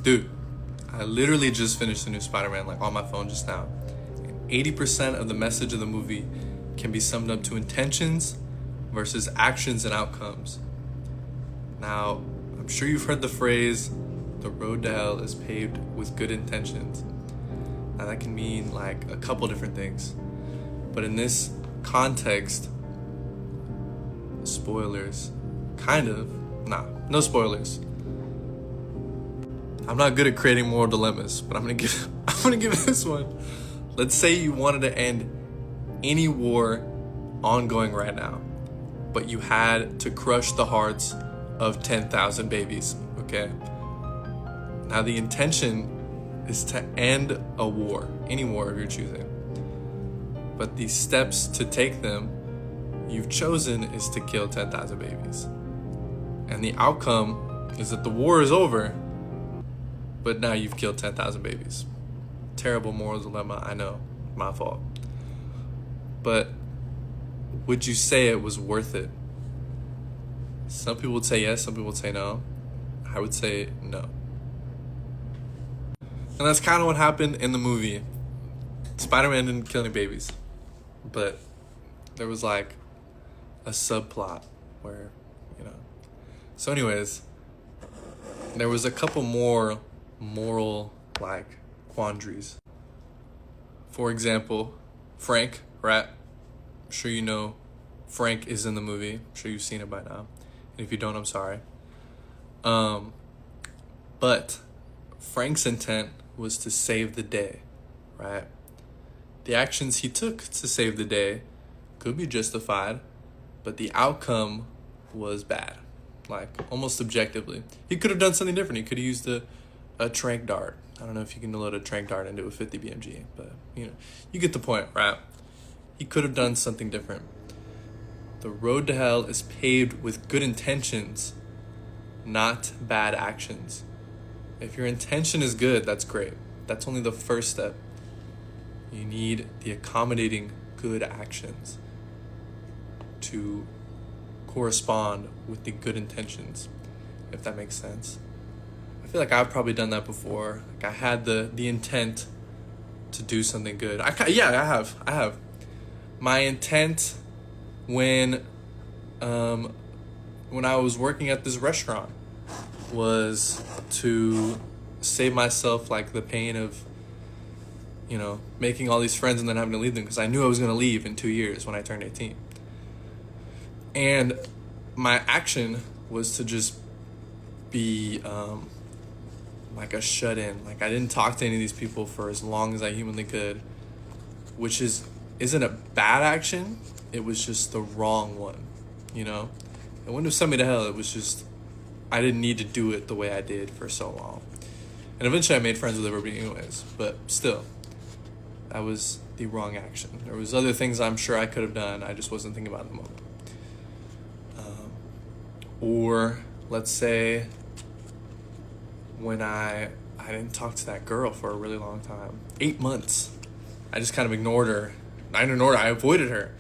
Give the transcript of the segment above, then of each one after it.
Dude, I literally just finished the new Spider-Man, like on my phone just now. 80% of the message of the movie can be summed up to intentions versus actions and outcomes. Now, I'm sure you've heard the phrase, the road to hell is paved with good intentions. Now, that can mean like a couple different things. But in this context, spoilers, kind of. Nah, no spoilers. I'm not good at creating moral dilemmas, but I'm gonna give this one. Let's say you wanted to end any war ongoing right now, but you had to crush the hearts of 10,000 babies, okay? Now the intention is to end a war, any war if you're choosing. But the steps to take them you've chosen is to kill 10,000 babies. And the outcome is that the war is over, but now you've killed 10,000 babies. Terrible moral dilemma, I know, my fault. But would you say it was worth it? Some people would say yes, some people would say no. I would say no. And that's kind of what happened in the movie. Spider-Man didn't kill any babies, but there was like a subplot where, So anyways, there was a couple more moral, quandaries. For example, Frank, right? I'm sure you know Frank is in the movie. I'm sure you've seen it by now. And if you don't, I'm sorry. But Frank's intent was to save the day, right? The actions he took to save the day could be justified, but the outcome was bad, almost objectively. He could have done something different. He could have used a tranq dart. I don't know if you can load a tranq dart into a 50 BMG, but you get the point, right? He could have done something different. The road to hell is paved with good intentions, not bad actions. If your intention is good, that's great. That's only the first step. You need the accommodating good actions to correspond with the good intentions, if that makes sense. I feel like I've probably done that before. I had the intent to do something good. I have. My intent when I was working at this restaurant was to save myself the pain of making all these friends and then having to leave them, because I knew I was going to leave in 2 years when I turned 18. And my action was to just be a shut-in. I didn't talk to any of these people for as long as I humanly could, which isn't a bad action. It was just the wrong one, It wouldn't have sent me to hell. It was just, I didn't need to do it the way I did for so long. And eventually I made friends with everybody anyways, but still, that was the wrong action. There was other things I'm sure I could have done. I just wasn't thinking about it in the moment. Or let's say when I didn't talk to that girl for a really long time, 8 months. I just kind of ignored her. I avoided her.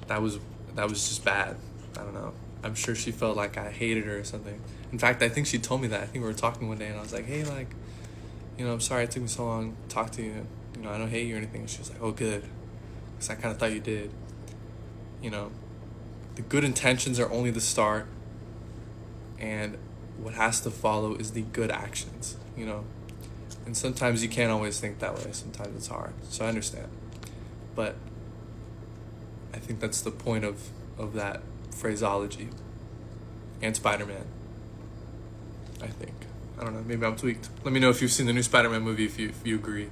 That was just bad. I don't know. I'm sure she felt like I hated her or something. In fact, I think she told me that. I think we were talking one day and I was like, hey, I'm sorry it took me so long to talk to you. I don't hate you or anything. And she was like, oh, good. Because I kind of thought you did. The good intentions are only the start. And what has to follow is the good actions, And sometimes you can't always think that way. Sometimes it's hard. So I understand. But I think that's the point of that phraseology. And Spider-Man, I think. I don't know. Maybe I'm tweaked. Let me know if you've seen the new Spider-Man movie, if you agree.